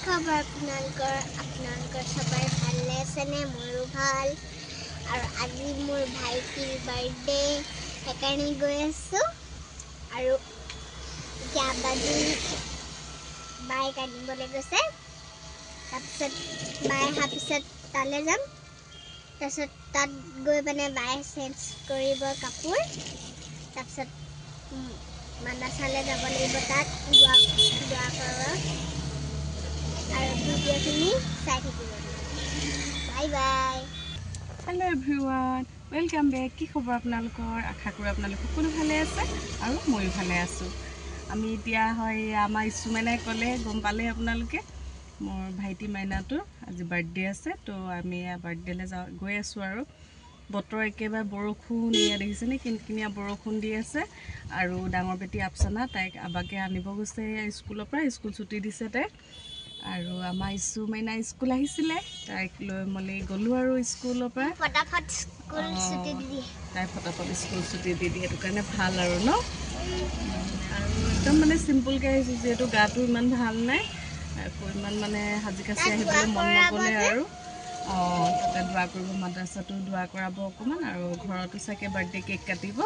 খবৰ আপোনালোকৰ সবাই ভালে আছেনে? মোৰো ভাল। আৰু আজি মোৰ ভাইটিৰ বাৰ্থডে, সেইকাৰণে গৈ আছোঁ। আৰু এতিয়া বাজি বাইক আনিবলৈ গৈছে। তাৰপিছত বাই অহাৰ পিছত তালৈ যাম। তাৰপিছত তাত গৈ মানে বাই চেঞ্জ কৰিব কাপোৰ। তাৰপিছত মাদ্ৰাছালৈ যাব লাগিব, তাত দোৱা কৰিব। আৰু ভিডিঅ'খিনি চাই থাকিব। Bye bye. Hello' everyone, welcome back. কি খবৰ আপোনালোকৰ? আশা কৰোঁ আপোনালোক সকলো ভালে আছে আৰু ময়ো ভালে আছোঁ। আমি এতিয়া হয় আমাৰ ইছু মাইনাই ক'লে, গম পালে আপোনালোকে, মোৰ ভাইটি মাইনাটোৰ আজি বাৰ্থডে আছে। তো আমি বাৰ্থডেলৈ গৈ আছোঁ। আৰু বতৰ একেবাৰে বৰষুণ, এয়া দেখিছেনে কিনকিনীয়া বৰষুণ দি আছে। আৰু ডাঙৰ বেটি আফচানা, তাইক আবাকে আনিব গৈছে স্কুলৰ পৰা, স্কুল ছুটি দিছে তাইক। আৰু আমাৰ ইছু মাইনা স্কুল আহিছিলে, তাইক লৈ মেলি গ'লোঁ আৰু স্কুলৰ পৰা। ফটাফট স্কুল ছুটি দি দিয়ে, তাই ফটাফট স্কুল ছুটি দি দিয়ে, সেইটো কাৰণে ভাল আৰু ন। আৰু একদম মানে চিম্পুলকৈ আহিছোঁ, যিহেতু গাটো ইমান ভাল নাই, আকৌ ইমান মানে সাজি কাচি আহিবলৈ মন নগ'লে আৰু। তাতে দোৱা কৰিব, মাদ্ৰাছাটো দোৱা কৰাব অকণমান, আৰু ঘৰতো চাগে বাৰ্থডে কেক কাটিব।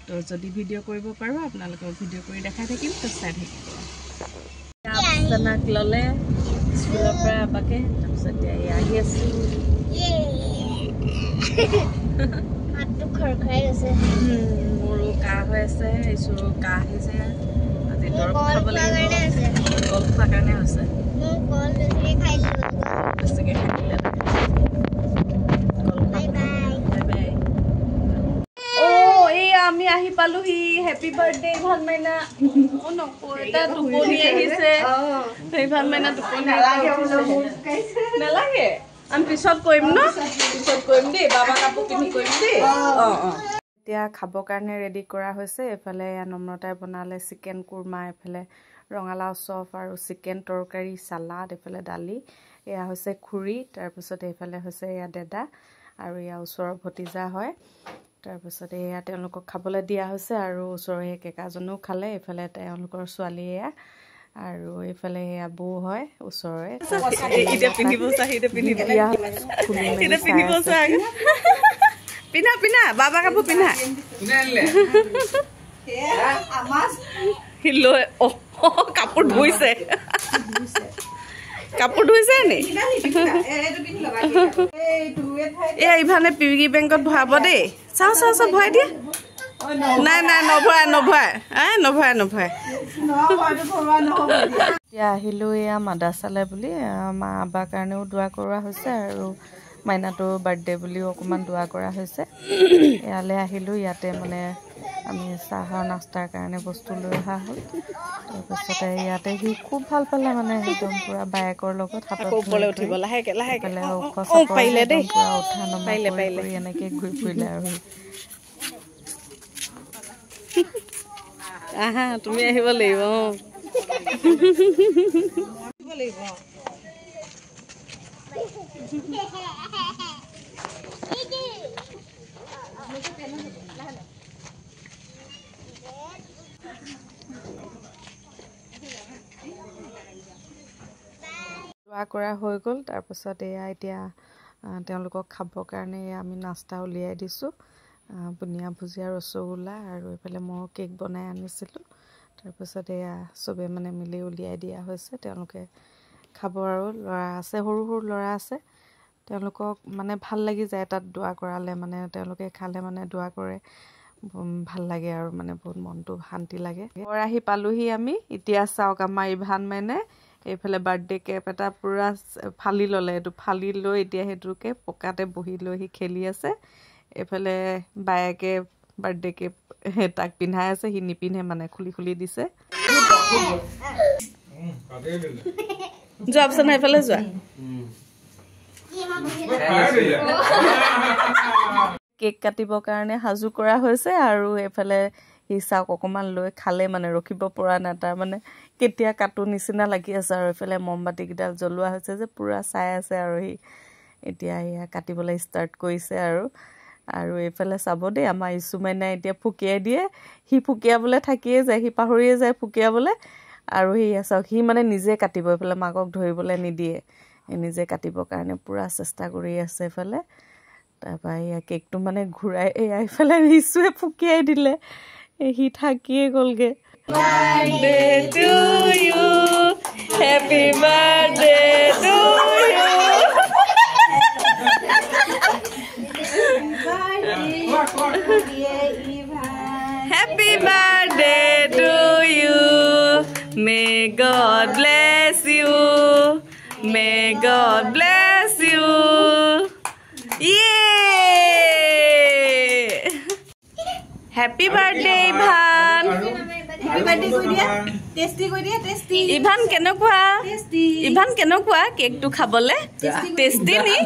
তো যদি ভিডিঅ' কৰিব পাৰোঁ আপোনালোকক ভিডিঅ' কৰি দেখাই থাকিম, তো চাই থাকিব। আফচানাক ল'লে স্কুলৰ পৰা আবাকে, তাৰপিছত এতিয়া আহি আছোঁ। হাতটো খৰখৰাই গৈছে। মোৰো কাহ হৈ আছে, ইছুৰো কাহ আহিছে। আজি দৰৱ খাব লাগিব। কল খোৱাৰ কাৰণে হৈছে। বেছিকৈ খাই দিলোঁ। বেছিকৈ খাই দিলে আমি আহি পালোহি। হেপী বাৰ্থডে ইভান মাইনা। এটা টোপনি আহিছে, ইভান মাইনা টোপনি নালাগে, আমি পিছত কৰিম ন, পিছত কৰিম দেই, বাবা কাপোৰ পিন্ধি কৰিম দেই। এতিয়া খাবৰ কাৰণে ৰেডি কৰা হৈছে। এইফালে নম্ৰতাই বনালে চিকেন কুৰমা, এইফালে ৰঙালাও চপ আৰু চিকেন তৰকাৰী, চালাড, এইফালে দালি, এয়া হৈছে খুৰী, তাৰপিছত এইফালে হৈছে এয়া দেদা, আৰু এয়া ওচৰৰ ভতিজা হয়। তাৰপিছত এয়া তেওঁলোকক খাবলৈ দিয়া হৈছে, আৰু ওচৰৰ সেই কেকাজনেও খালে। এইফালে তেওঁলোকৰ ছোৱালী এয়া, আৰু এইফালে এয়া বৌ হয় ওচৰৰে। পিন্ধা পিন্ধা, বাবা কাপোৰ পিন্ধা। লৈ কাপোৰ ধুইছে, কাপোৰ ধুইছে নি? এয়া ইভানে পিগী বেংকত ভৰাব দেই। চাওঁ চাওঁ চাওঁ, ভৰাই দিয়া। নাই নাই, নভৰাই নভৰাই, নভৰাই। এতিয়া আহিলোঁ এয়া মাদ্ৰাছালৈ বুলি, মা আবাৰ কাৰণেও দোৱা কৰোৱা হৈছে, আৰু মাইনাটোৰ বাৰ্থডে বুলিও অকণমান দোৱা কৰা হৈছে। ইয়ালৈ আহিলোঁ, ইয়াতে মানে আমি চাহৰ নাস্তাৰ কাৰণে বস্তু লৈ অহা হ'ল। তাৰপিছতে ইয়াতে সি খুব ভাল পালে, মানে একদম পূৰা বায়েকৰ লগত হাতত ওপৰলৈ উঠিব, লাহেকৈ লাহেকৈ পাৰিলে দেই, পূৰা উঠা নমা কৰি এনেকৈ ঘূৰি ফুৰিলে। আৰু আহা, তুমি আহিব লাগিব। দোৱা কৰা হৈ গ'ল। তাৰপিছত এয়া এতিয়া তেওঁলোকক খাবৰ কাৰণে আমি নাস্তা উলিয়াই দিছোঁ। বুনিয়া ভুজিয়া, ৰসগোল্লা, আৰু এইফালে মই কেক বনাই আনিছিলোঁ। তাৰপিছত এয়া চবে মানে মিলি উলিয়াই দিয়া হৈছে, তেওঁলোকে খাব। আৰু ল'ৰা আছে, সৰু সৰু ল'ৰা আছে, তেওঁলোকক মানে ভাল লাগি যায় তাত দোৱা কৰালে, মানে তেওঁলোকে খালে মানে দোৱা কৰে, ভাল লাগে আৰু মানে বহুত মনটো শান্তি লাগে। ঘৰ আহি পালোহি আমি। এতিয়া চাওক, আমাৰ ইভান মানে এইফালে বাৰ্থডে কেপ এটা পূৰা ফালি ল'লে, এইটো ফালি লৈ এতিয়া সেইটোকে পকাতে বহি লৈ সি খেলি আছে। এইফালে বায়েকে বাৰ্থডে কেপ তাক পিন্ধাই আছে, সি নিপিন্ধে, মানে খুলি খুলি দিছে। যোৱা পিছত এইফালে যোৱা। কেক কাটিবৰ কাৰণে সাজু কৰা হৈছে, আৰু এইফালে সি চাওক অকণমান লৈ খালে, মানে ৰখিব পৰা নাই, তাৰ মানে কেতিয়া কাটো নিচিনা লাগি আছে। আৰু এইফালে মমবাতিকেইডাল জ্বলোৱা হৈছে যে, পূৰা চাই আছে। আৰু সি এতিয়া এয়া কাটিবলৈ ষ্টাৰ্ট কৰিছে। আৰু এইফালে চাব দেই, আমাৰ ইছু মাইনাই এতিয়া ফুকিয়াই দিয়ে। সি ফুকিয়াবলৈ থাকিয়ে যায়, সি পাহৰিয়ে যায় ফুকিয়াবলৈ। আৰু সেয়া চাওক সি মানে নিজে কাটিব এইফালে মাকক ধৰিবলৈ নিদিয়ে নিজে কাটিবৰ কাৰণে পূৰা চেষ্টা কৰি আছে এইফালে তাৰপৰা এয়া কেকটো মানে ঘূৰাই এয়া এইফালে ইছুৱে ফুকিয়াই দিলে সি থাকিয়ে গ'লগৈ birthday to you happy birthday to you Happy birthday to you. May God bless you. May God bless you. Yay! Happy birthday, Ivan. Happy birthday koi dia. Tasty koi dia, tasty. Ivan kenokwa? Tasty. Ivan kenokwa cake tu khabole? Tasty ni?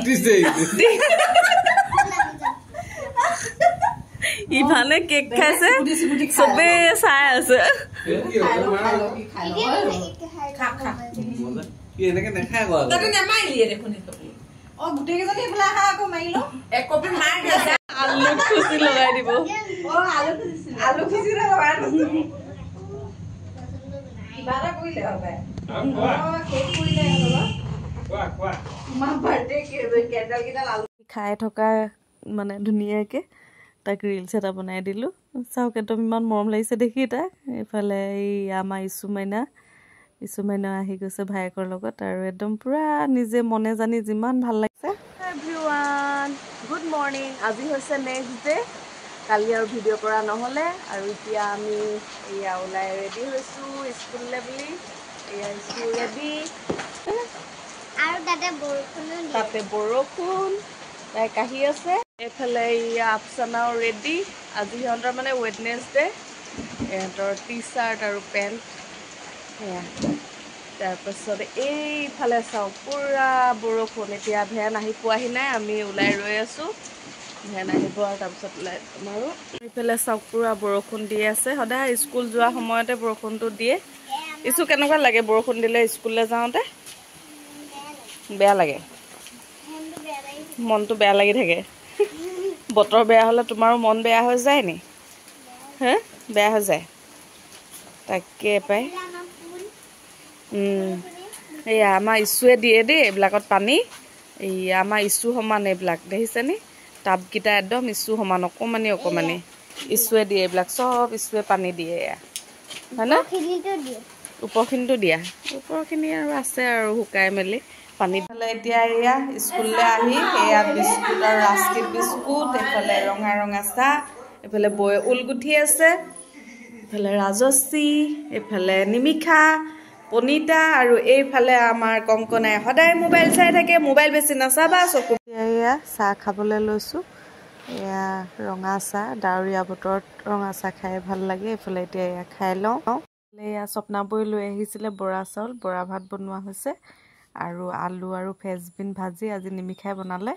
ইভানে cake খাইছে সবে চাই আছে আলু খুচি লগাই দিব খাই থকা মানে ধুনীয়াকে তাক ৰিলছ এটা বনাই দিলোঁ চাওক একদম ইমান মৰম লাগিছে দেখি তাক এইফালে এই আমাৰ ইছু মাইনা আহি গৈছে ভায়েকৰ লগত আৰু একদম পূৰা নিজে মনে জানি যিমান ভাল লাগিছে এভৰিৱান গুড মৰ্ণিং আজি হৈছে নেক্সট ডে কালি আৰু ভিডিঅ' কৰা নহ'লে আৰু এতিয়া আমি এয়া ওলাই ৰেডি হৈছোঁ স্কুললৈ বুলি এয়া স্কুল ৰেডি আৰু তাতে বৰষুণ তাই কাহি আছে এইফালে আফচানাও ৰেডি আজি সিহঁতৰ মানে ৱেডনেছডে ইহঁতৰ টি চাৰ্ট আৰু পেণ্ট সেয়া তাৰপাছত এইফালে চাওঁ পূৰা বৰষুণ এতিয়া ভেন আহি পোৱাহি নাই আমি ওলাই ৰৈ আছোঁ ভেন আহিব আৰু তাৰপিছত ওলাই যাম আৰু এইফালে চাওক পূৰা বৰষুণ দি আছে সদায় স্কুল যোৱা সময়তে বৰষুণটো দিয়ে ইছু কেনেকুৱা লাগে বৰষুণ দিলে স্কুললৈ যাওঁতে বেয়া লাগে মনটো বেয়া লাগি থাকে বতৰ বেয়া হ'লে তোমাৰো মন বেয়া হৈ যায় নি হে বেয়া হৈ যায় তাকে পাই এয়া আমাৰ ইছুৱে দিয়ে দেই এইবিলাকত পানী এই আমাৰ ইছু সমান এইবিলাক দেখিছেনি টাবকেইটা একদম ইছু সমান অকণমানি ইছুৱে দিয়ে এইবিলাক চব ইছুৱে পানী দিয়ে এয়া হয় না ওপৰখিনিতো দিয়া ওপৰখিনি আৰু আছে আৰু শুকাই মেলি পানী ফালে এতিয়া এয়া স্কুললৈ আহি এয়া বিস্কুট আৰু ৰাস্কিট বিস্কুট এইফালে ৰঙা ৰঙা চাহ এইফালে বৈ ঊল গুঠি আছে এইফালে ৰাজশ্ৰী এইফালে নিমিষা পনিতা আৰু এইফালে আমাৰ কংকনাই সদায় মোবাইল চাই থাকে মোবাইল বেছি নাচাবা চকু এয়া চাহ খাবলৈ লৈছোঁ এয়া ৰঙা চাহ ডাৱৰীয়া বতৰত ৰঙা চাহ খাই ভাল লাগে এইফালে এতিয়া এয়া খাই লওঁ এয়া স্বপ্নাবৈ লৈ আহিছিলে বৰা চাউল বৰা ভাত বনোৱা হৈছে আৰু আলু আৰু ফ্ৰেঞ্চবিন ভাজি আজি নিমিষাই বনালে